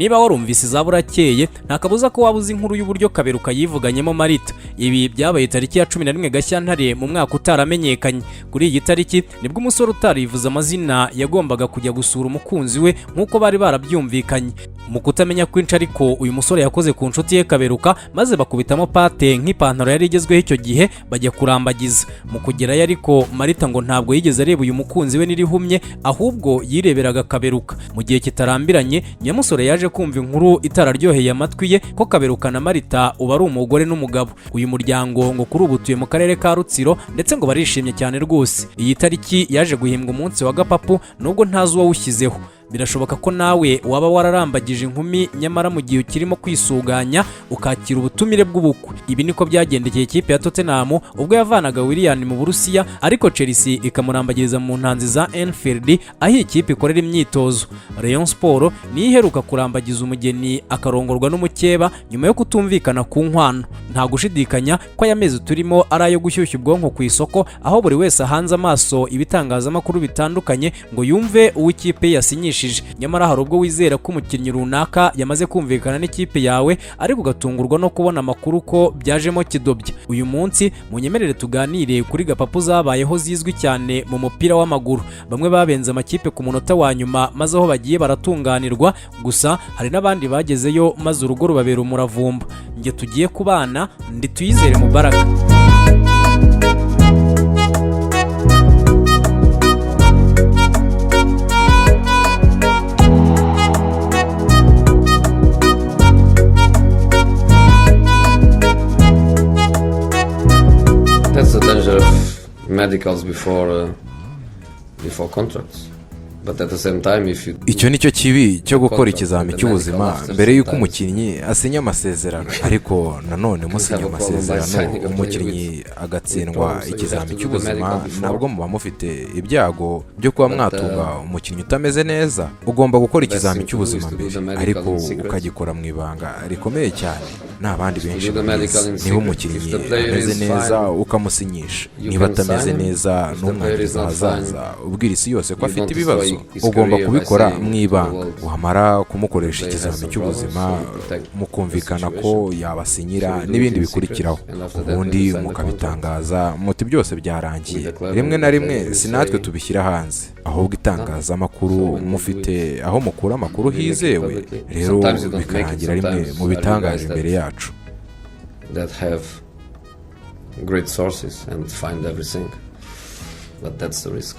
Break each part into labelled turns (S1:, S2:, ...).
S1: niba warumvise izaburakeye nta kabuza ko wabuze inkuru y'uburyo Kaberuka yivuganyemo Marita. Ibi byabaye tariki ya 11 Gashyantare mu mwaka utaramenyekanye. Kuri iyi tariki nibwo umusore utarivuze amazina yagombaga kujya gusura umukunzi we nk'uko bari barabyumvikanye. Mu kutamenya kwinshi ariko uyu musore yakoze ku nshuti ye Kaberuka maze bakubitamo pate nk'ipantaro yari igezweho icyo gihe bajya kurambagiza. Mu kugerayo ariko Marita ngo ntabwo yigeze areba uyu mukunzi we nirihumye, ahubwo yireberaga Kaberuka. Mu gihe kitarambiranye Nyamusore yaje kumva inkuru itararyoheye amatwi ye ko Kaberuka na Marita uba ari umugore n'umugabo. Uyu muryango ngo kuri ubu tuye mu karere ka Rutsiro ndetse ngo barishimye cyane rwose. Iyi tariki yaje guhimbwa umunsi wa Gapapu nubwo ntazi uwawushyizeho. Birashoboka ko nawe waba wararambagije inkumi nyamara mu gihe ukirimo kwisuganya ukakira ubutumire bw'ubukwe. Ibi niko byagendekeye ikipe ya Tottenham ubwo yavanaga Willian mu Burusiya, ariko Chelsea ikamurambagiriza mu ntanzi za Anfield aho ikipe ikorera imyitozo. Rayon Sport ni iheruka kurambagiza umugeni akarongorwa n'umukeba nyuma yo kutumvikana ku nkwano. Nta gushidikanya ko aya mezi turimo ari ayo gushyushya ubwonko ku isoko, aho buri wese ahanze amaso ibitangazamakuru bitandukanye ngo yumve uwo ikipe yasinyishije. Nyamara hari ubwo wizera ko umukinnyi runaka yamaze kumvikana n'ikipe yawe ariko ugatungurwa no kubona amakuru ko byajemo kidobya. Uyu munsi munyemerere tuganire kuri Gapapu zabayeho zizwi cyane mu mupira w'amaguru. Bamwe babenze amakipe ku munota wa nyuma maze aho bagiye baratunganirwa, gusa hari n'abandi bagezeyo maze urugo rubabera umuravumba. Nge tugiye kubana ndi Tuyizere Mubaraka.
S2: That's the danger of medicals before contracts. But at the same time, if you...
S3: Icyo nicyo kibi cyo gukora ikizami cy'ubuzima mbere y'uko umukinnyi asinya amasezerano. Ariko nanone musinya amasezerano umukinnyi agatsindwa ikizami cy'ubuzima, nabwo muba mufite ibyago byo kuba mwatunga umukinnyi utameze neza. Ugomba gukora ikizami cy'ubuzima mbere, ariko ukagikora mu ibanga rikomeye cyane. N'abandi benshi niba umukinnyi ameze neza ukamusinyisha, niba atameze neza n'umwandiriza ahazaza ubwira isi yose ko afite ibibazo. Ugomba kubikora mu ibanga, wamara kumukoresha ikizami cy'ubuzima mukumvikana ko yabasinyira n'ibindi bikurikiraho, ubundi mukabitangaza muti byose byarangiye. Rimwe na rimwe sinatwe tubishyira hanze, ahubwo itangazamakuru mufite aho mukura amakuru hizewe, rero bikarangira rimwe mu bitangaje imbere yacu.
S2: That have great sources and find everything, but that's the risk.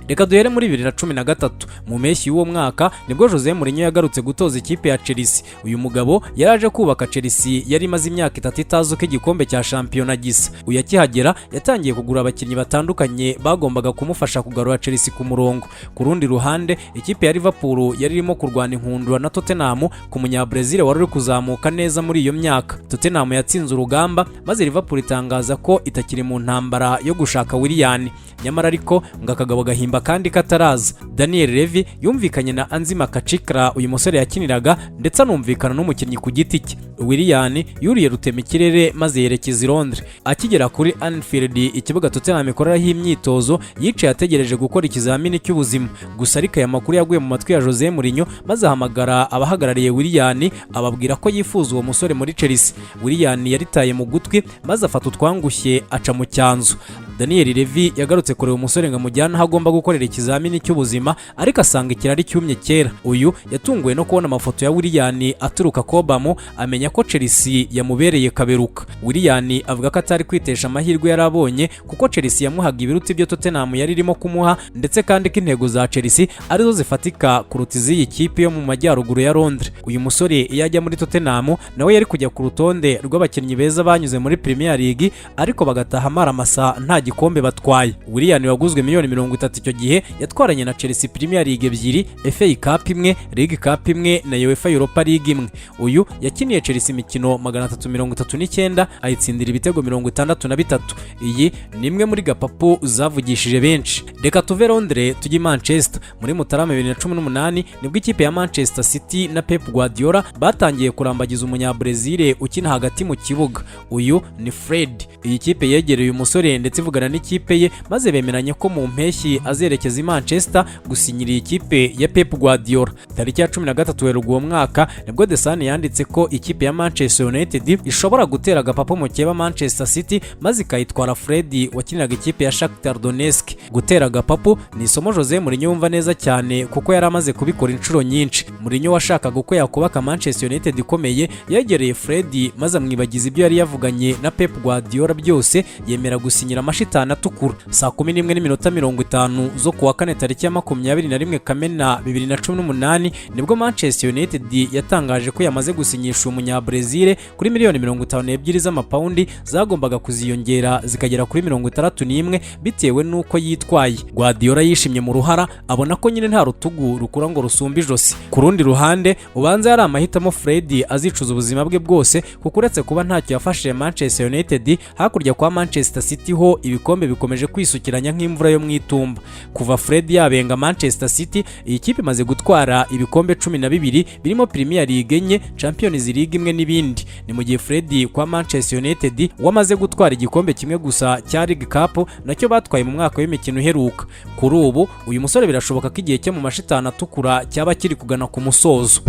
S1: Reka duhere muri 2013 mu mpeshyi y'uwo mwaka nibwo Jose Mourinho yagarutse gutoza ikipe ya Chelsea. Uyu mugabo yaraje kubaka Chelsea yari imaze imyaka 3 itazuka igikombe cya shampiyona gisa. Uyu akihagera yatangiye kugura abakinnyi batandukanye bagombaga kumufasha kugarura Chelsea ku murongo. Ku rundi ruhande ikipe ya Liverpool yari irimo kurwana inkundura na Tottenham ku munyabrazil wari uri kuzamuka neza muri iyo myaka. Tottenham yatsinze urugamba maze Liverpool itangaza ko itakiri mu ntambara yo gushaka Willian. Nyamara ariko ngakagabo gahimba kandi kataraza. Daniel Levy yumvikanye na Anzi Makachikra uyu musore yakiniraga ndetse anumvikana n'umukinnyi ku giti cye. Willian yuriye rutema ikirere maze yerekeza i Londres. Akigera kuri Anfield, ikibuga Tottenham ikoreraho imyitozo, yicaye ategereje gukora ikizamini cy'ubuzima. Gusa ariko aya makuru yaguye mu matwi ya Jose Mourinho maze ahamagara abahagarariye Willian ababwira ko yifuza uwo musore muri Chelsea. Willian yaritaye mu gutwi maze afata utwangushye aca mu cyanzu. Daniel Levy yagarutse kureba umusore ngo amujyana aho agomba gukorera ikizamini cy'ubuzima, ariko asanga ikirari cyumye kera. Uyu yatunguwe no kubona amafoto ya Willian aturuka Cobham, amenya ko Chelsea yamubereye Kaberuka. Willian avuga ko atari kwitesha amahirwe yarabonye kuko Chelsea yamuhaga ibiruti byo Tottenham yari irimo kumuha, ndetse kandi ko intego za Chelsea arizo zifatika kuruta iz'iyi kipe yo mu majyaruguru ya Londres. Uyu musore iyo ajya muri Tottenham nawe yari kujya ku rutonde rw'abakinnyi beza banyuze muri Premier League, ariko bagataha amaramasa nta gikombe batwaye. Willian waguzwe miliyoni 30 icyo gihe yatwaranye na Chelsea Premier League ebyiri, FA Cup imwe, League Cup imwe na UEFA Europa League imwe. Uyu yakiniye Chelsea imikino 339 ayitsindira ibitego 63. Iyi ni imwe muri Gapapu zavugishije benshi. Reka tuve Londres tujye Manchester. Muri Mutarama 2018 nibwo ikipe ya Manchester City na Pep Guardiola batangiye kurambagiza umunyabrazil ukina hagati mu kibuga. Uyu ni Fred. Iyi kipe yegereye umusore ndetse ivuga kuvugana n'ikipe ye maze bemeranya ko mu mpeshyi azerekeza i Manchester gusinyira iyi kipe ya Pep Guardiola. Tariki ya 13 Werurwe uwo mwaka nibwo The Sun yanditse ko ikipe ya Manchester United ishobora gutera agapapo mu keba Manchester City maze ikayitwara Fred wakiniraga ikipe ya Shakhtar Donetsk. Gutera agapapo ni isomo Jose Mourinho yumva neza cyane kuko yari amaze kubikora inshuro nyinshi. Mourinho washakaga uko yakubaka Manchester United ikomeye yegereye Fred maze amwibagiza ibyo yari yavuganye na Pep Guardiola byose, yemera gusinyira amashitani atukura. Saa 11:50 zo kuwa kane tariki ya 21 Kamena 2018 nibwo Manchester United yatangaje ko yamaze gusinyisha umunyabrazil kuri miliyoni 52 z'amapaundi zagombaga kuziyongera zikagera kuri 61 bitewe nuko yitwaye. Guardiola yishimye mu ruhara abona ko nyine nta rutugu rukura ngo rusumbe ijosi. Ku rundi ruhande ubanza yari amahitamo Fred azicuza ubuzima bwe bwose kuko uretse kuba ntacyo yafashije Manchester United, hakurya kwa Manchester City ho ibikombe bikomeje kwisukiranya nk'imvura yo mu itumba. Kuva Fred yabenga Manchester City, iyi kipe imaze gutwara ibikombe 12 birimo Premier League enye, Champions League imwe n'ibindi. Ni mu gihe Fred kwa Manchester United wamaze gutwara igikombe kimwe gusa cya League Cup nacyo batwaye mu mwaka w'imikino uheruka. Kuri ubu uyu musore birashoboka ko igihe cye mu mashitani atukura cyaba kiri kugana ku musozo.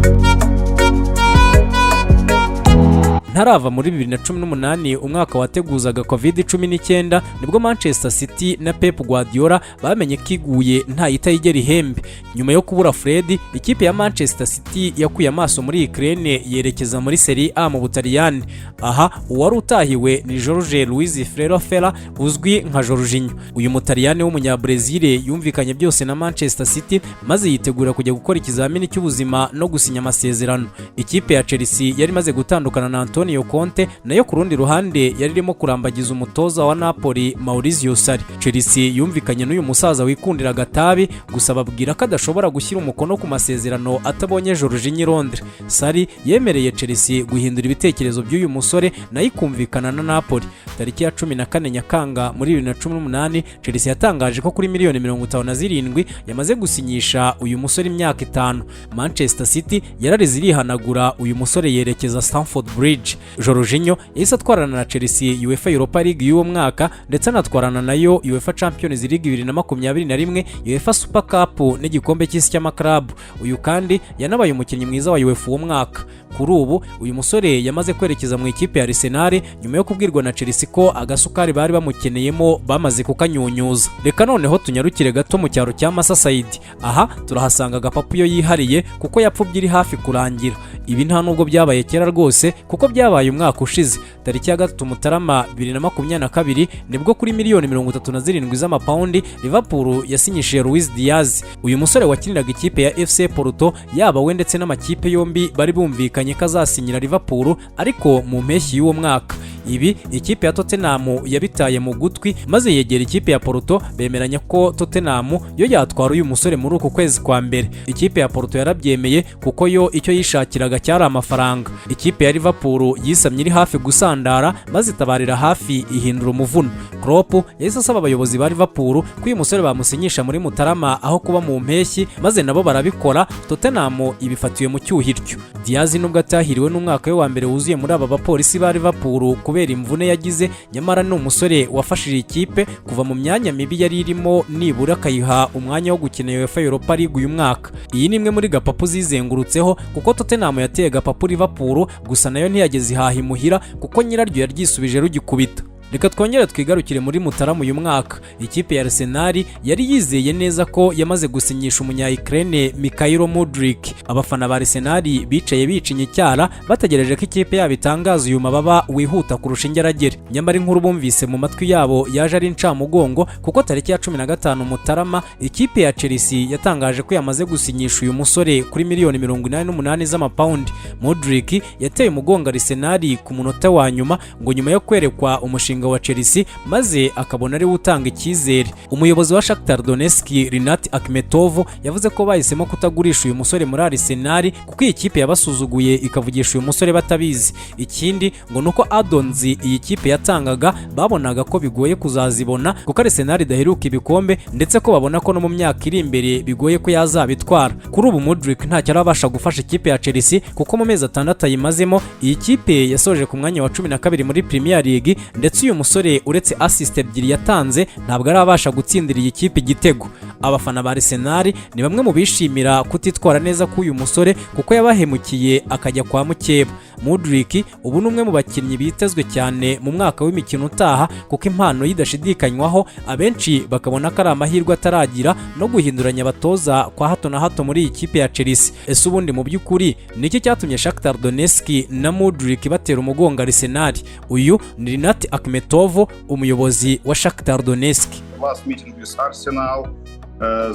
S1: Ntarava muri 2018 umwaka wateguzaga COVID-19 nibwo Manchester City na Pep Guardiola bamenye kiguye nta yitayigera ihembe. Nyuma yo kubura Fred, ikipe ya Manchester City yakuye amaso muri Ukraine yerekeza muri Serie A mu Butaliyani. Aha uwari utahiwe ni Jorge Luis Ferreira uzwi nka Jorginho. Uyu Mutaliyani w'umunyabrazil yumvikanye byose na Manchester City maze yitegura kujya gukora ikizamini cy'ubuzima no gusinya amasezerano. Ikipe ya Chelsea yari maze gutandukana na Antonio Conte, nayo ku rundi ruhande yari irimo kurambagiza umutoza wa Napoli Maurizio Sarri. Chelsea yumvikanye n'uyu musaza wikundira agatabi gusa babwira ko adashobora gushyira umukono ku masezerano atabonye Jorginho i Londres. Sarri yemereye Chelsea guhindura ibitekerezo by'uyu musore nayo ikumvikana na Napoli. Tariki ya 14 Nyakanga muri 2018 Chelsea yatangaje ko kuri miliyoni 57 yamaze gusinyisha uyu musore imyaka 5. Manchester City yararize irihanagura uyu musore yerekeza Stamford Bridge. Jorginho yahise atwarana na Chelsea UEFA Europa League y'uwo mwaka ndetse anatwarana nayo UEFA Champions League 2021, UEFA Super Cup n'igikombe cy'isi cy'amaklabu. Uyu kandi yanabaye umukinnyi mwiza wa UEFA uwo mwaka. Kuri ubu uyu musore yamaze kwerekeza mu ikipe ya Arsenal nyuma yo kubwirwa na Chelsea ko agasukari bari bamukeneyemo bamaze kukanyunyuza. Reka noneho tunyarukire gato mu cyaro cya Massaide. Aha turahasanga agapapu yo yihariye kuko yapfubye iri hafi kurangira. Ibi nta nubwo byabaye kera rwose kuko byabaye umwaka ushize. Tariki ya 3 Mutarama 2022 nibwo kuri miliyoni 37 z'amapaundi Liverpool yasinyishije Luis Diaz. Uyu musore wakiniraga ikipe ya FC Porto yaba we ndetse n'amakipe yombi bari bumvikanye ko azasinyira Liverpool ariko mu mpeshyi y'uwo mwaka. Ibi ikipe ya Tottenham yabitaye mu gutwi maze yegera ikipe ya Porto bemeranya ko Tottenham yo yatwara uyu musore muri uku kwezi kwa mbere. Ikipe ya Porto yarabyemeye kuko yo icyo yishakiraga cyari amafaranga. Ikipe ya Liverpool yisamye iri hafi gusandara maze itabarira hafi ihindura umuvuno. Klopp yahise asaba abayobozi ba Liverpool ko uyu musore bamusinyisha muri Mutarama aho kuba mu mpeshyi maze nabo barabikora. Tottenham ibifatiwe mu cyuhiryo. Diaz nubwo atahiriwe n'umwaka we wa mbere wuzuye muri aba bapolisi ba Liverpool kubera imvune yagize, nyamara ni umusore wafashije ikipe kuva mu myanya mibi yari irimo nibura akayiha umwanya wo gukina UEFA Europa League uyu mwaka. Iyi ni imwe muri gapapu zizengurutseho kuko Tottenham yateye gapapu Liverpool gusa nayo ntiyageze ihaha imuhira kuko nyiraryo yaryisubije rugikubita. Reka twongere twigarukire muri Mutarama uyu mwaka. Ikipe ya Arsenal yari yizeye neza ko yamaze gusinyisha umunya-Ukraine Mikhailo Mudryk. Abafana ba Arsenal bicaye bicinye icyara bategereje ko ikipe yabo itangaza uyu mababa wihuta kurusha ingeragere. Nyamara inkuru bumvise mu matwi yabo yaje ari incamugongo kuko tariki ya 15 Mutarama ikipe ya Chelsea yatangaje ko yamaze gusinyisha uyu musore kuri miliyoni 88 z'amapaundi. Mudryk yateye umugongo Arsenal ku munota wa nyuma ngo nyuma yo kwerekwa umushinga wa Chelsea maze akabona ari utanga icyizere. Umuyobozi wa Shakhtar Donetsk Rinat Akhmetov yavuze ko bahisemo kutagurisha uyu musore muri Arsenal kuko iyi kipe yabasuzuguye ikavugisha uyu musore batabizi. Ikindi ngo nuko addons iyi kipe yatangaga babonaga ko bigoye kuzazibona kuko Arsenal idaheruka ibikombe ndetse ko babona ko no mu myaka iri imbere bigoye ko yazabitwara. Kuri ubu Mudryk ntacyo arabasha gufasha ikipe ya Chelsea kuko mu mezi 6 ayimazemo iyi kipe yasoje ku mwanya wa 12 muri Premier League ndetse uyu musore uretse assist ebyiri yatanze ntabwo arabasha gutsindira iyi kipe igitego. Abafana ba Arsenal ni bamwe mu bishimira kutitwara neza k'uyu musore kuko yabahemukiye akajya kwa mukeba. Mudryk ubu ni umwe mu bakinnyi bitezwe cyane mu mwaka w'imikino utaha kuko impano yidashidikanywaho, abenshi bakabona ko ari amahirwe ataragira no guhinduranya abatoza kwa hato na hato muri iyi kipe ya Chelsea. Ese ubundi mu by'ukuri niki cyatumye Shakhtar Donetsk na Mudryk batera umugongo Arsenal? Uyu ni Rinat Akhmetov, umuyobozi wa Shakhtar Donetsk.
S4: Last meeting with Arsenal,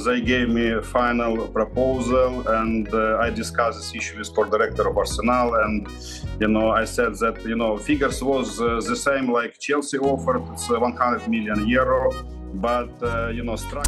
S4: they gave me a final proposal, and I discussed this issue with sport director of Arsenal, and I said that figures was the same like Chelsea offered. It's 100 million euro.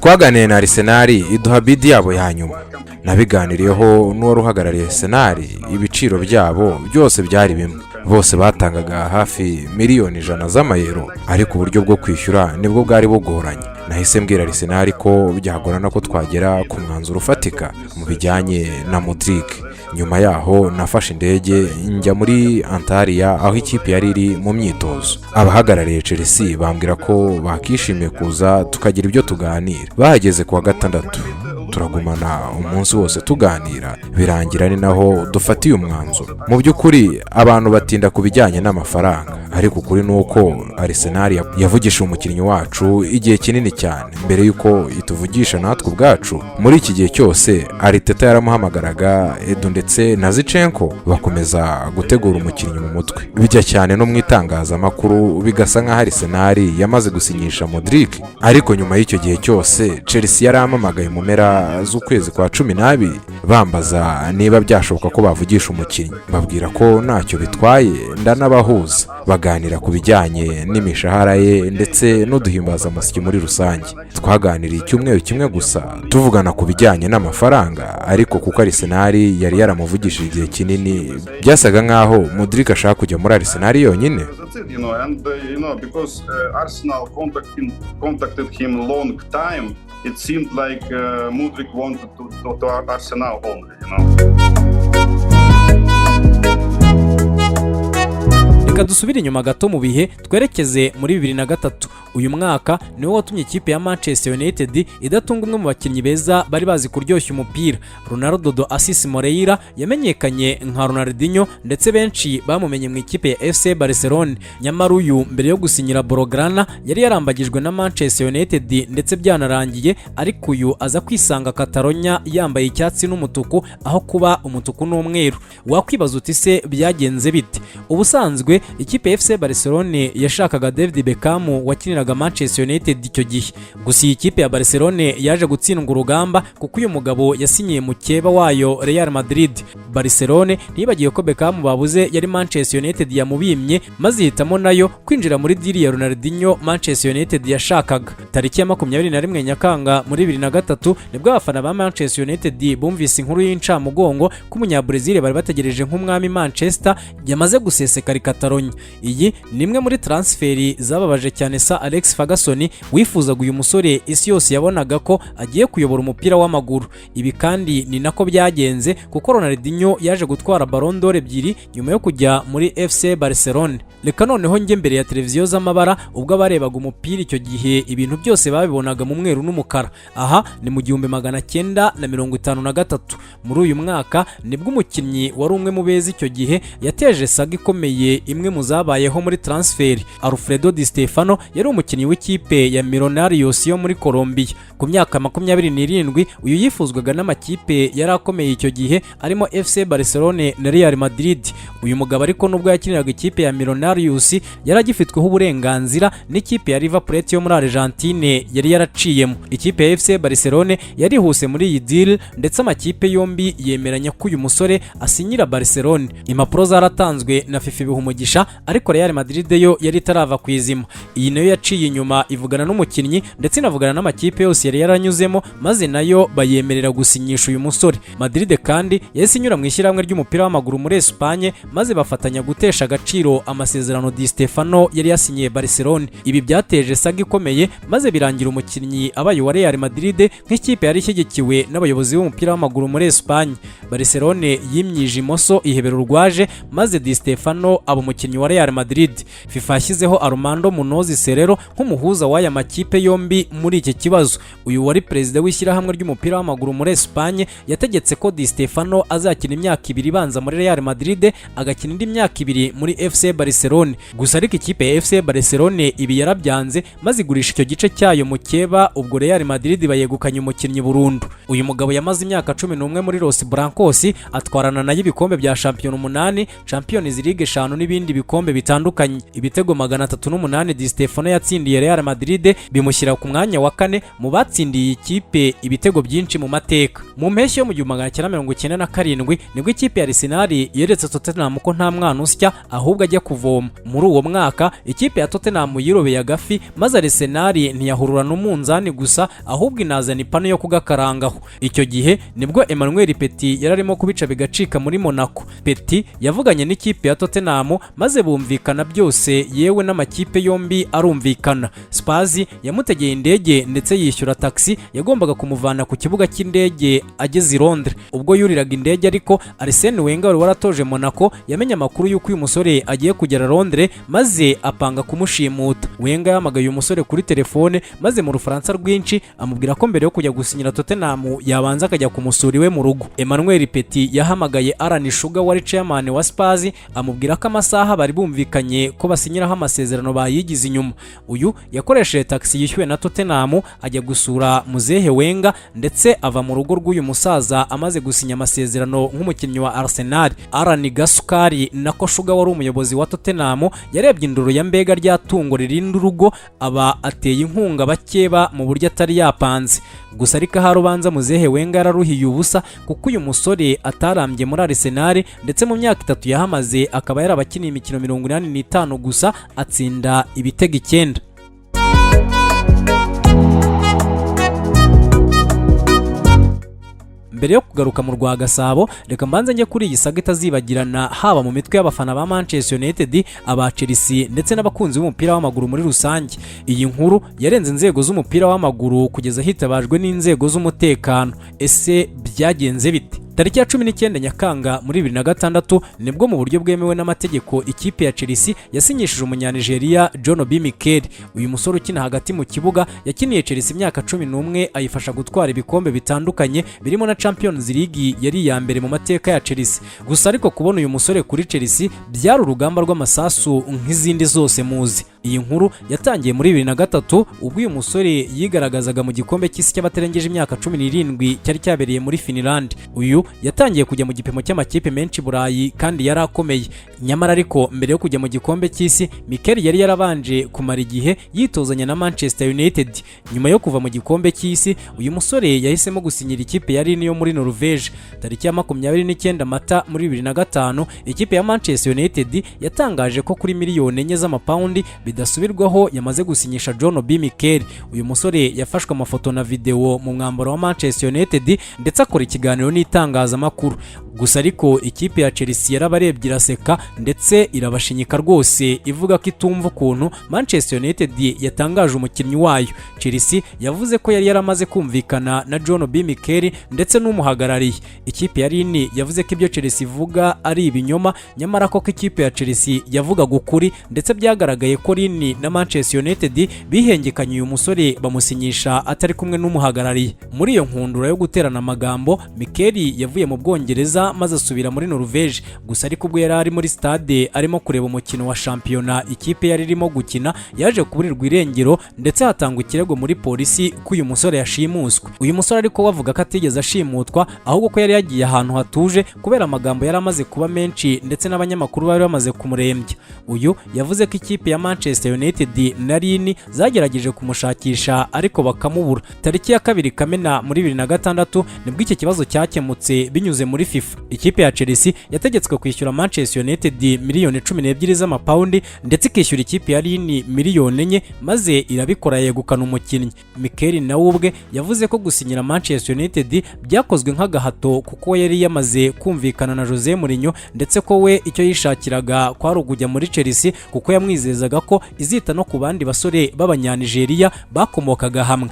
S3: Twaganiriye na Arsenal iduha bid yabo ya nyuma, nabiganiriyeho n'uwari uhagarariye Arsenal. Ibiciro byabo byose byari bimwe, bose batangaga hafi miliyoni 100 z'amayero, ariko uburyo bwo kwishyura nibwo bwari bugoranye. Nahise mbwira Arsenal ko byagorana ko twagera ku mwanzuro ufatika mu bijyanye na Mudryk. Nyuma yaho nafashe indege njya muri Antalya aho ikipe yari iri mu myitozo. Abahagarariye Chelsea bambwira ko bakishimiye kuza tukagira ibyo tuganira. Bahageze kuwa gatandatu, turagumana umunsi wose tuganira, birangira ni naho dufatiye umwanzuro. Mu by'ukuri abantu batinda ku bijyanye n'amafaranga, ariko ukuri nuko Arsenal yavugisha umukinnyi wacu igihe kinini cyane mbere yuko ituvugisha natwe ubwacu. Muri iki gihe cyose Arteta yaramuhamagaraga, Edu ndetse na Zinchenko bakomeza gutegura umukinnyi mu mutwe. Bijya cyane no mu itangazamakuru bigasa nka Arsenal yamaze gusinyisha Mudryk, ariko nyuma y'icyo gihe cyose Chelsea yarampamagaye mu mpera z'ukwezi kwa 12 bambaza niba byashoboka ko bavugisha umukinnyi. Babwira ko ntacyo bitwaye, ndanabahuza baganira ku bijyanye n'imishahara ye ndetse n'uduhimbaza amasiki muri rusange. Twaganiriye icyumweru kimwe gusa tuvugana ku bijyanye n'amafaranga, ariko kuko Arsenal yari yaramuvugishije igihe kinini byasaga nkaho Mudryk ashaka kujya muri Arsenal yonyine.
S4: Because Arsenal contacted him long time, it seemed like Mudryk wanted to Arsenal only,
S1: Reka dusubire inyuma gato mu bihe twerekeze muri 2003. Uyu mwaka niwo watumye ikipe ya Manchester United idatunga umwe mu bakinnyi beza bari bazi kuryoshya umupira. Ronaldo do Assis Moreira yamenyekanye nka Ronaldinho ndetse benshi bamumenye mu ikipe ya FC Barcelona. Nyamara uyu mbere yo gusinyira Blaugrana yari yarambagijwe na Manchester United ndetse byanarangiye, ariko uyu aza kwisanga Catalonia yambaye icyatsi n'umutuku aho kuba umutuku n'umweru. Wakwibaza uti se byagenze bite? Ubusanzwe ikipe ya FC Barcelona yashakaga David Beckham wakiniraga Manchester United icyo gihe. Gusa iyi kipe ya Barcelona yaje gutsindwa urugamba kuko uyu mugabo yasinyiye mu keba wayo Real Madrid. Barcelona ntibagiye ko Beckham babuze yari Manchester United yamubimye, maze ihitamo nayo kwinjira muri deal ya Ronaldinho Manchester United yashakaga. Tariki ya 21 Nyakanga muri 2003 nibwo abafana ba Manchester United bumvise inkuru y'incamugongo ko umunyabrazil bari bategereje nk'umwami Manchester yamaze gusesekara Catalonia. Iyi ni imwe muri transferi zababaje cyane sa Alex Ferguson wifuzaga uyu musore isi yose yabonaga ko agiye kuyobora umupira w'amaguru. Ibi kandi ni nako byagenze kuko Ronaldinho yaje gutwara Ballon d'Or 2 nyuma yo kujya muri FC Barcelona. Reka noneho njye mbere ya televiziyo z'amabara ubwo abarebaga umupira icyo gihe ibintu byose babibonaga mu mweru n'umukara. Aha ni mu 1953. Muri uyu mwaka nibwo umukinnyi wari umwe mu beza icyo gihe yateje saga ikomeye imwe mu zabayeho muri transfer. Alfredo Di Stefano yari umukinnyi w'ikipe ya Millonarios yo muri Colombia. Ku myaka 27 uyu yifuzwaga n'amakipe yari akomeye icyo gihe arimo FC Barcelona na Real Madrid. Uyu mugabo ariko nubwo yakiniraga ikipe ya Millonarios yaragifitweho uburenganzira n'ikipe ya River Plate yo muri Argentine yari yaraciyemo. Ikipe ya FC Barcelona yarihuse muri iyi deal ndetse amakipe yombi yemeranya ko uyu musore asinyira Barcelona. Impapuro zaratanzwe na FIFA ibihumugisha, ariko Real Madrid yo yari tarava kwizima. Iyi nayo yaciye inyuma ivugana n'umukinnyi ndetse inavugana n'amakipe yose yari yaranyuzemo maze nayo bayemerera gusinyisha uyu musore. Madrid kandi yahise inyura mu ishyirahamwe ry'umupira w'amaguru muri Espagne maze bafatanya gutesha agaciro amasezerano Di Stefano yari yasinyiye Barcelona. Ibi byateje saga ikomeye maze birangira umukinnyi abaye wa Real Madrid nk'ikipe yari ishyigikiwe n'abayobozi b'umupira w'amaguru muri Espagne. Barcelona yimyije imoso ihebera urwaje maze Di Stefano aba umukinnyi wa Real Madrid. FIFA yashyizeho Armando Munoz Serero nk'umuhuza w'aya makipe yombi muri iki kibazo. Uyu wari perezida w'ishyirahamwe ry'umupira w'amaguru muri Espagne yategetse ko Di Stefano azakina imyaka 2 ibanza muri Real Madrid agakina indi myaka 2 muri FC Barcelona. Gusa ariko ikipe ya FC Barcelona ibi yarabyanze maze igurisha icyo gice cyayo mu keba, ubwo Real Madrid bayegukanye umukinnyi burundu. Uyu mugabo yamaze imyaka 11 muri Los Blancos atwarana nayo ibikombe bya Champions 8, Champions League 5 n'ibindi bikombe bitandukanye. Ibitego 308 Di Stefano yatsindiye Real Madrid bimushyira ku mwanya wa 4 mu batsindiye ikipe ibitego byinshi mu mateka. Mu mpeshyi yo mu 1997 nibwo ikipe ya Arsenal yeretse Tottenham ko nta mwana usya ahubwo ajya kuvoma. Muri uwo mwaka ikipe ya Tottenham yirobeye agafi maze Arsenal ntiyahurura n'umunzani gusa ahubwo inazana ipanu yo kugakarangaho. Icyo gihe nibwo Emmanuel Petit yararimo kubica bigacika muri Monaco. Petit yavuganye n'ikipe ya Tottenham maze bumvikana byose, yewe n'amakipe yombi arumvikana. Spurs yamutegeye indege ndetse yishyura taxi yagombaga kumuvana ku kibuga cy'indege ageze i Londres. Ubwo yuriraga indege ariko Arsene Wenger wari waratoje Monaco yamenye amakuru y'uko uyu musore agiye kugera Londres maze apanga kumushimuta. Wenger yamagaye uyu musore kuri telefone maze mu Rufaransa rwinshi amubwira ko mbere yo kujya gusinyira Tottenham yabanza akajya kumusura iwe mu rugo. Emmanuel Petit yahamagaye Alan Sugar wari chairman wa Spurs amubwira ko amasaha bari bumvikanye ko basinyiraho amasezerano bayigize inyuma. Uyu yakoresheje taxi yishyuwe na Tottenham ajya gusura muzehe Wenger ndetse ava mu rugo rw'uyu musaza amaze gusinya amasezerano nk'umukinnyi wa Arsenal. Alan Gasukari nako Sugar wari umuyobozi wa Tottenham yarebye induru ya mbega ryatungo ririnda urugo aba ateye inkunga bakeba mu buryo atari yapanze. Gusa ariko harubanza muzehe Wenger yararuhiye ubusa kuko uyu musore atarambye muri Arsenal ndetse mu myaka 3 yahamaze akaba yarabakiniye imikino 85 gusa atsinda ibitego 9. Mbere yo kugaruka mu rwa Gasabo reka mbanze njye kuri iyi saga itazibagirana haba mu mitwe y'abafana ba Manchester United, aba Chelsea ndetse n'abakunzi b'umupira w'amaguru muri rusange. Iyi nkuru yarenze inzego z'umupira w'amaguru kugeza hitabajwe n'inzego z'umutekano. Ese byagenze bite? Tariki ya 19 Nyakanga muri 2006 nibwo mu buryo bwemewe n'amategeko ikipe ya Chelsea yasinyishije umunyanigeriya John Obi Mikel. Uyu musore ukina hagati mu kibuga yakiniye Chelsea imyaka 11 ayifasha gutwara ibikombe bitandukanye birimo na Champions League yari ya mbere mu mateka ya Chelsea. Gusa ariko kubona uyu musore kuri Chelsea byari urugamba rw'amasasu nk'izindi zose muzi. Iyi nkuru yatangiye muri 2003 ubwo uyu musore yigaragazaga mu gikombe cy'isi cy'abatarengeje imyaka 17 cyari cyabereye muri Finland. Uyu yatangiye kujya mu gipimo cy'amakipe menshi Burayi kandi yari akomeye. Nyamara ariko mbere yo kujya mu gikombe cy'isi Mikel yari yarabanje kumara igihe yitozanya na Manchester United. Nyuma yo kuva mu gikombe cy'isi uyu musore yahisemo gusinyira ikipe yari niyo muri Norvege. Tariki ya 29 Mata muri 2005 ikipe ya Manchester United yatangaje ko kuri miliyoni 4 z'amapaundi bidasubirwaho yamaze gusinyisha John Obi Mikel. Uyu musore yafashwe amafoto na video mu mwambaro wa Manchester United ndetse akora ikiganiro n'itangazamakuru. Gusa ariko ikipe ya Chelsea yarabarebye iraseka ndetse irabashinyika rwose ivuga ko itumva ukuntu Manchester United yatangaje umukinnyi wayo. Chelsea yavuze ko yari yaramaze kumvikana na John Obi Mikel ndetse n'umuhagarariye. Ikipe ya Rini yavuze ko ibyo Chelsea ivuga ari ibinyoma, nyamara ko ikipe ya Chelsea yavugaga ukuri ndetse byagaragaye ko Rini na Manchester United bihengekanye uyu musore bamusinyisha atari kumwe n'umuhagarariye. Muri iyo nkundura yo guterana amagambo Mikel yavuye mu Bwongereza maze asubira muri Norvege. Gusa ariko ubwo yari ari muri stade arimo kureba umukino wa shampiyona ikipe yari irimo gukina yaje kuburirwa irengero ndetse hatangwa ikirego muri polisi ko uyu musore yashimuswe. Uyu musore ariko wavuga ko atigeze ashimutwa ahubwo ko yari yagiye ahantu hatuje kubera amagambo yari amaze kuba menshi ndetse n'abanyamakuru bari bamaze kumurembya. Uyu yavuze ko ikipe ya Manchester Manchester United na Lille zagerageje kumushakisha ariko bakamubura. Tariki ya 2 Kamena muri 2006 nibwo iki kibazo cyakemutse binyuze muri FIFA. Ikipe ya Chelsea yategetswe kwishyura Manchester United miliyoni 12 z'amapaundi ndetse ikishyura ikipe ya Lille miliyoni 4 maze irabikora yegukana umukinnyi. Mikel nawe ubwe yavuze ko gusinyira Manchester United byakozwe nk'agahato kuko yari yamaze kumvikana na Jose Mourinho ndetse ko we icyo yishakiraga kwari kujya muri Chelsea kuko yamwizezaga ko izita no ku bandi basore b'Abanyanigeria bakomokaga hamwe.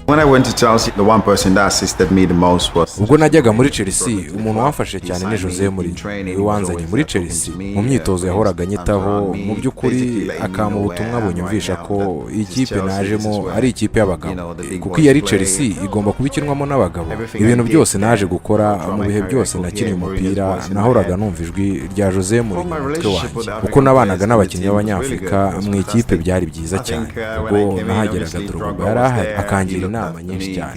S3: Ubwo najyaga muri Chelsea umuntu wamfashe cyane ni Jose Mourinho wanzanye muri Chelsea mu myitozo yahoraga nyitaho mu by'ukuri akama ubutumwa bunyumvisha ko ikipe najemo ari ikipe y'abagabo kuko iyo ari Chelsea igomba kubikinwamo n'abagabo. Ibintu byose naje gukora mu bihe byose nakiniye umupira nahoraga numva ijwi rya Jose Mourinho mu mutwe wanjye kuko nabanaga n'abakinnyi b'Abanyafurika mu ikipe byari byiza cyane. Ubwo nahageraga Drogba yari ahari akangira inama nyinshi cyane.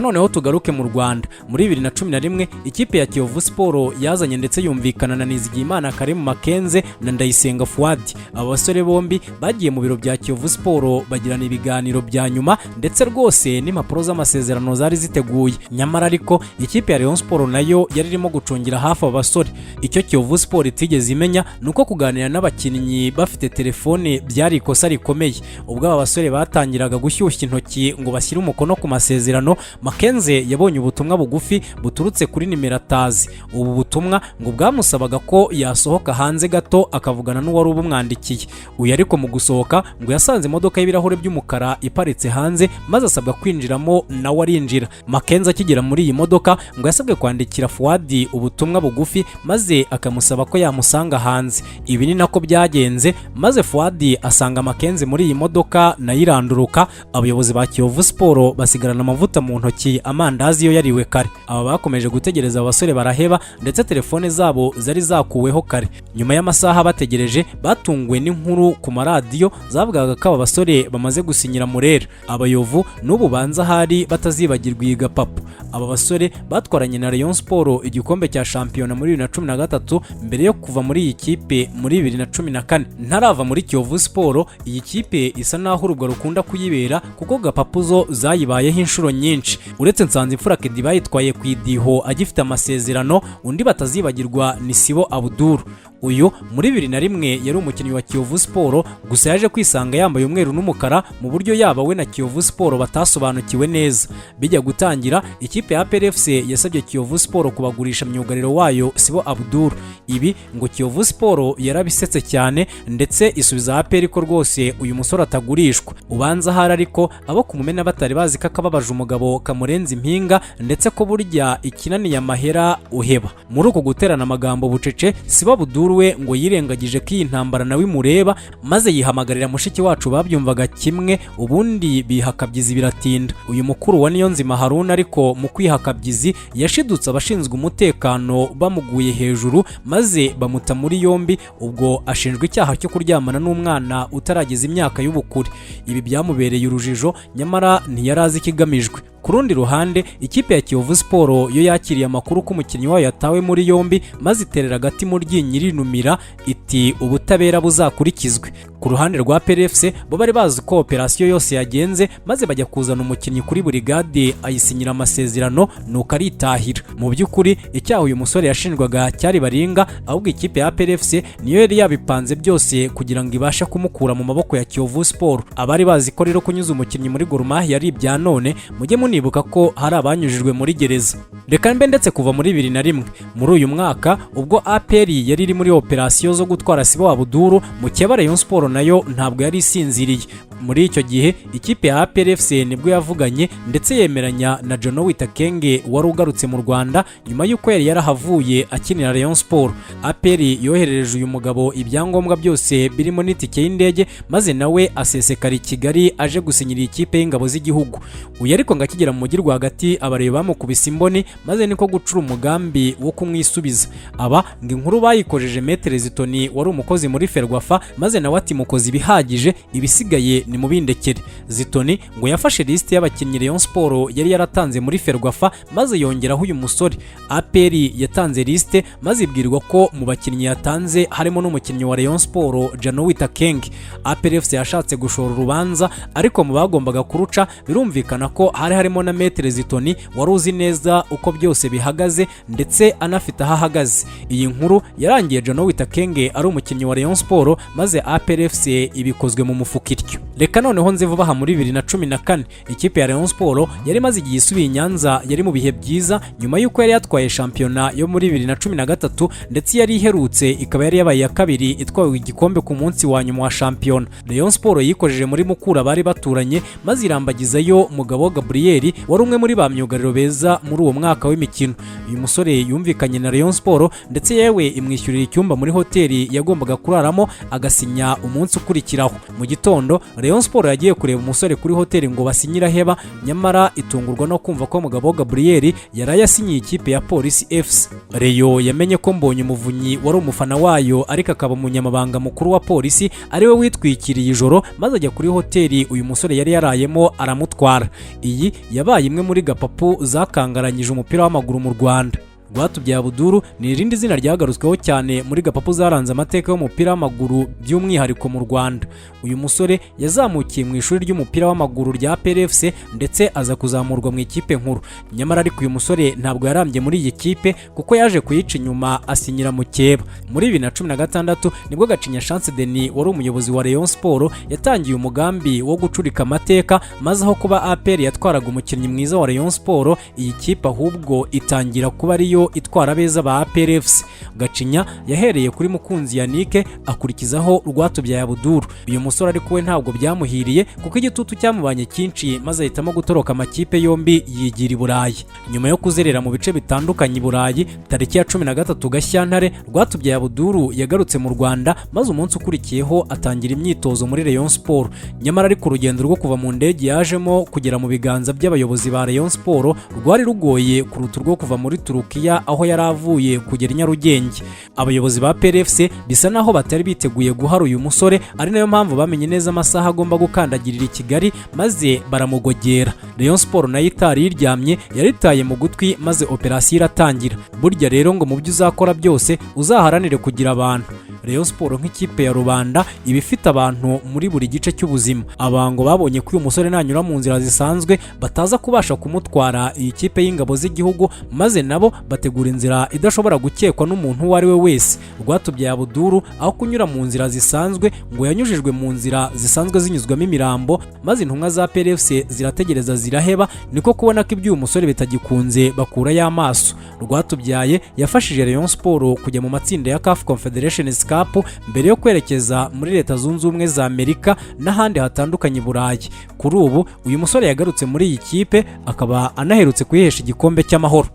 S1: Noneho tugaruke mu Rwanda. Muri 2011 ikipe ya Kiyovu Sport yazanye ndetse yumvikana na Nizigiyimana Karim Makenze na Ndayisenga Fuad. Aba basore bombi bagiye mu biro bya Kiyovu Sport bagirana ibiganiro bya nyuma ndetse rwose n'impapuro z'amasezerano zari ziteguye. Nyamara ariko ikipe ya Rayon Sport nayo yari irimo gucungira hafi aba basore. Icyo Kiyovu Sport itigeze imenya nuko kuganira n'abakinnyi bafite telefone byari ikosa rikomeye. Ubwo aba basore batangiraga gushyushya intoki ngo bashyire umukono ku masezerano, Makenze yabonye ubutumwa bugufi buturutse kuri nimero atazi. Ubu butumwa ngo bwamusabaga ko yasohoka hanze gato akavugana n'uwari ubumwandikiye. Uyu ariko mu gusohoka ngo yasanze imodoka y'ibirahure by'umukara iparitse hanze maze asabwa kwinjiramo nawe arinjira. Makenze akigera muri iyi modoka ngo yasabwe kwandikira Fuadi ubutumwa bugufi maze akamusaba ko yamusanga hanze. Ibi ni nako byagenze maze Fuadi asanga Makenze muri iyi modoka nayiranduruka. Abayobozi ba Kiyovu Sport basigarana amavuta mu ntoki amandazi yo yariwe kare. Aba bakomeje gutegereza abasore baraheba ndetse telefone zabo zari zakuweho kare. Nyuma y'amasaha bategereje batunguwe n'inkuru ku maradiyo zavugaga ko aba basore bamaze gusinyira Murera. Abayovu n'ubu banza hari batazibagirwa iyi gapapu. Aba basore batwaranye na Rayon Sport igikombe cya shampiyona muri 2013 mbere yo kuva muri iyi kipe muri 2014. Ntarava muri Kiyovu Sport iyi kipe isa naho urubwa rukunda kuyibera kuko gapapu zo zayibayeho inshuro nyinshi. Uretse Nsanzimfura Kedi bayitwaye ku idiho agifite amasezerano, undi batazibagirwa ni Sibo Abdul. Uyu muri 2001 yari umukinnyi wa Kiyovu Sport gusa yaje kwisanga yambaye umweru n'umukara mu buryo yaba we na Kiyovu Sport batasobanukiwe neza. Bijya gutangira ikipe ya APR FC yasabye Kiyovu Sport kubagurisha myugariro wayo Sibo Abdul. Ibi ngo Kiyovu Sport yarabisetse cyane ndetse isubiza APR ko rwose uyu musore atagurishwa. Ubanza hari ariko abo kumumena batari bazi ko akababaje umugabo kamurenza impinga ndetse ko burya ikinaniye amahera uheba. Muri uko guterana amagambo bucece Sibo Abdul we ngo yirengagije ko iyi ntambara nawe imureba maze yihamagarira mushiki wacu babyumvaga kimwe ubundi bihakabyizi biratinda. Uyu mukuru wa Niyonzima Haruna ariko mu kwihakabyizi yashidutse abashinzwe umutekano bamuguye hejuru maze bamuta muri yombi. Ubwo ashinjwa icyaha cyo kuryamana n'umwana utarageza imyaka y'ubukure. Ibi byamubereye urujijo nyamara ntiyarazi ikigamijwe. Ku rundi ruhande ikipe ya Kiyovu Sport yo yakiriye amakuru ko umukinnyi wayo yatawe muri yombi maze iterera agati mu ryinyirinumira iti ubutabera buzakurikizwe. Ku ruhande rwa PRFC bo bari bazi ko operasiyo yose yagenze maze bajya kuzana umukinnyi kuri burigade ayisinyira amasezerano nuko aritahira. Mu by'ukuri icyaha uyu musore yashinjwaga cyari baringa, ahubwo ikipe ya PRFC niyo yari yabipanze byose kugira ngo ibashe kumukura mu maboko ya Kiyovu Sport. Abari bazi ko rero kunyuza umukinnyi muri Gor Mahia yari ibya none mujye nibuka ko hari abanyujijwe muri gereza. Reka mbe ndetse kuva muri 2001 muri uyu mwaka ubwo APR yari iri muri operasiyo zo gutwara Sibo Abdul mu cyaba Rayon Sport nayo ntabwo yari isinziriye. Muri icyo gihe ikipe ya APR FC nibwo yavuganye ndetse yemeranya na Jono Witakenge wari ugarutse mu Rwanda nyuma y'uko yari yarahavuye akinira Rayon Sport. APR yoherereje uyu mugabo ibyangombwa byose birimo n'itike y'indege maze nawe asesekara i Kigali aje gusinyira ikipe y'ingabo z'igihugu. Uyu ariko ngakigera mu mujyi rwagati abareba bamukubise imboni maze niko gucura umugambi wo kumwisubiza. Aba ngo inkuru bayikojeje Metre Zitoni wari umukozi muri Ferwafa maze nawe ati mukozi bihagije ibisigaye ni mu bindekere. Zitoni ngo yafashe liste y'abakinnyi Rayon Sport yari yaratanze muri Ferwafa maze yongeraho uyu musore. APR yatanze liste maze ibwirwa ko mu bakinnyi yatanze harimo n'umukinnyi wa Rayon Sport Janowita Keng. APR FC yashatse gushora urubanza ariko mu bagombaga kuruca birumvikana ko hari harimo na Maître Zitoni wari uzi neza uko byose bihagaze ndetse anafite aho ahagaze. Iyi nkuru yarangiye Janowita Keng ari umukinnyi wa Rayon Sport maze APR FC ibikozwe mu mufuka ityo. Reka noneho nze vuba muri 2014 ikipe ya Rayon Sport yari maze igiye isubiye Nyanza yari mu bihe byiza nyuma y'uko yari yatwaye shampiyona yo muri 2013 ndetse yari iherutse ikaba yari yabaye ya kabiri itwaye igikombe ku munsi wa nyuma wa shampiyona. Rayon Sport yikojeje muri Mukura bari baturanye maze irambagizayo Mugabo Gabriel wari umwe muri ba myugariro beza muri uwo mwaka w'imikino. Uyu musore yumvikanye na Rayon Sport ndetse yewe imwishyurira icyumba muri hoteli yagombaga kuraramo agasinya umunsi ukurikiraho. Mu gitondo Rayon Sport yagiye kureba umusore kuri hoteli ngo basinyira heba, nyamara itungurwa no kumva ko Mugabo Gabriel yari yasinyiye ikipe ya Police FC. Rayon yamenye ko Mbonye Umuvunyi wari umufana wayo ariko akaba umunyamabanga mukuru wa polisi ariwe witwikiriye ijoro maze ajya kuri hoteli uyu musore yari yarayemo aramutwara. Iyi yabaye imwe muri gapapu zakangaranyije umupira w'amaguru mu Rwanda. Rwatubyaye Abuduru ni irindi zina ryagarutsweho cyane muri gapapu zaranze amateka y'umupira w'amaguru by'umwihariko mu Rwanda. Uyu musore yazamukiye mu ishuri ry'umupira w'amaguru rya APR FC ndetse aza kuzamurwa mu ikipe nkuru. Nyamara ariko uyu musore ntabwo yarambye muri iyi kipe kuko yaje kuyica inyuma asinyira mu Keba. Muri 2016 nibwo Gacinya Chance Denis wari umuyobozi wa Rayon Sport yatangiye umugambi wo gucurika amateka maze aho kuba APR yatwaraga umukinnyi mwiza wa Rayon Sport, iyi kipe ahubwo itangira kuba ariyo itwara beza ba APR FC. Gacinya yahereye kuri Mukunzi Yannick akurikizaho Rwatubyaye Abuduru. Uyu musore ariko we ntabwo byamuhiriye kuko igitutu cyamubanye cyinshi maze ahitamo gutoroka amakipe yombi yigira i Burayi. Nyuma yo kuzerera mu bice bitandukanye i Burayi, tariki ya 13 Gashyantare Rwatubyaye Abuduru yagarutse mu Rwanda maze umunsi ukurikiyeho atangira imyitozo muri Rayon Sport. Nyamara ariko urugendo rwo kuva mu ndege yajemo kugera mu biganza by'abayobozi ba Rayon Sport rwari rugoye kuruta rwo kuva muri Turukiya aho yari avuye kugera i Nyarugenge. Abayobozi ba PRFC bisa naho batari biteguye guhara uyu musore, ari nayo mpamvu bamenye neza amasaha agomba gukandagirira i Kigali maze baramugogera. Rayon Sport nayo itari yiryamye yaritaye mu gutwi maze operasiyo iratangira. Burya rero ngo mu byo uzakora byose uzaharanire kugira abantu. Rayon Sport nk'ikipe ya rubanda iba ifite abantu muri buri gice cy'ubuzima. Abango babonye ko uyu musore nanyura mu nzira zisanzwe bataza kubasha kumutwara iyi kipe y'ingabo z'igihugu, maze nabo bategura inzira idashobora gukekwa n'umuntu uwo ari we wese. Rwatubyaye Abuduru aho kunyura mu nzira zisanzwe ngo yanyujijwe mu nzira zisanzwe zinyuzwamo imirambo, maze intumwa za PRFC zirategereza ziraheba. Niko kubona ko iby'uyu musore bitagikunze bakura y'amaso. Rwatubyaye yafashije Rayon Sport kujya mu matsinda ya CAF Confederations Cup mbere yo kwerekeza muri Leta Zunze Ubumwe za Amerika n'ahandi hatandukanye i Burayi. Kuri ubu uyu musore yagarutse muri iyi kipe akaba anaherutse kuyihesha igikombe cy'amahoro.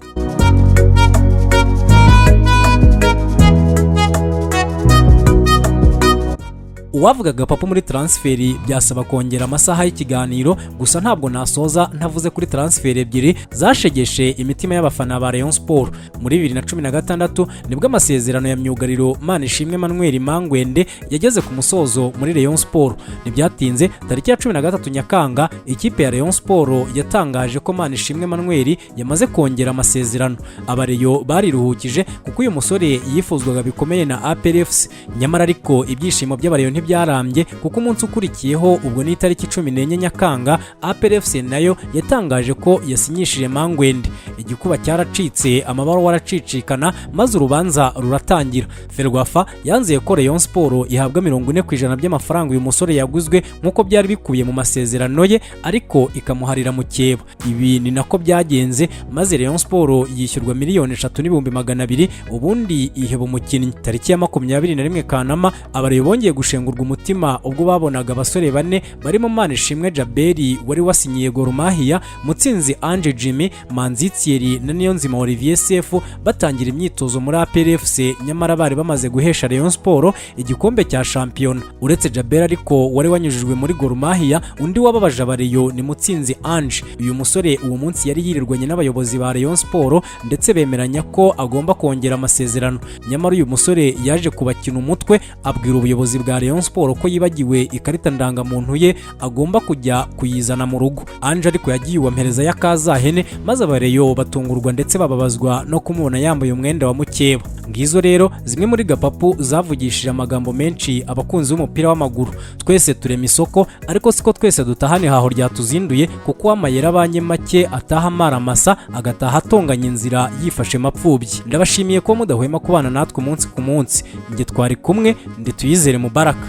S1: Uwavuga gapapu muri transferi byasaba kongera amasaha y'ikiganiro, gusa ntabwo nasoza ntavuze kuri transferi ebyiri zashegeshe imitima y'abafana ba Rayon Sport. Muri 2016 nibwo amasezerano ya myugariro Manishimwe Emmanuel Mangwende yageze ku musozo muri Rayon Sport. Ntibyatinze tariki ya 13 Nyakanga ikipe ya Rayon Sport yatangaje ko Manishimwe Emmanuel yamaze kongera amasezerano. Abareyo bariruhukije kuko uyu musore yifuzwaga bikomeye na APR FC. Nyamara ariko ibyishimo by'abareyo byarambye kuko umunsi ukurikiyeho ubwo ni tariki 14 Nyakanga APR FC nayo yatangaje ko yasinyishije Mangwende. Igikuba cyaracitse, amabaro waracicikana maze urubanza ruratangira. Ferwafa yanzuye ko Rayon Sport ihabwa 40% by'amafaranga uyu musore yaguzwe nkuko byari bikuye mu masezerano ye, ariko ikamuharira mu Keba. Ibi ni nako byagenze maze Rayon Sport yishyurwa 3,200,000 ubundi iheba umukinnyi. Tariki ya 21 Kanama abareyo bongeye gushenga umutima ubwo babonaga abasore bane barimo Manishimwe Jaberi wari wasinyiye Gor Mahia, Mutsinzi Ange Jimmy, Manzi Thierry na Niyonzima Olivier Sefu batangira imyitozo muri APR FC. Nyamara bari bamaze guhesha Rayon Sport igikombe cya shampiyona. Uretse Jaberi ariko wari wanyujijwe muri Gor Mahia, undi wababaje abareyo ni Mutsinzi Ange. Uyu musore uwo munsi yari yirirwanye n'abayobozi ba Rayon Sport ndetse bemeranya ko agomba kongera amasezerano. Nyamara uyu musore yaje kubakina umutwe abwira ubuyobozi bwa Rayon Rayon Sport ko yibagiwe ikarita ndangamuntu ye agomba kujya kuyizana mu rugo. Ange ariko yagiye uwampereza y'akazahene maze abareyo batungurwa ndetse bababazwa no kumubona yambaye umwenda wa mukeba. Ngizo rero zimwe muri Gapapu zavugishije amagambo menshi abakunzi b'umupira w'amaguru. Twese turema isoko ariko siko twese dutahane haho ryatuzinduye kuko amayera abanye make ataha amaramasa agataha atonganya inzira yifashe mapfubyi. Ndabashimiye ko mudahwema kubana natwe umunsi ku munsi. Nge twari kumwe ndi Tuyizere Mubaraka.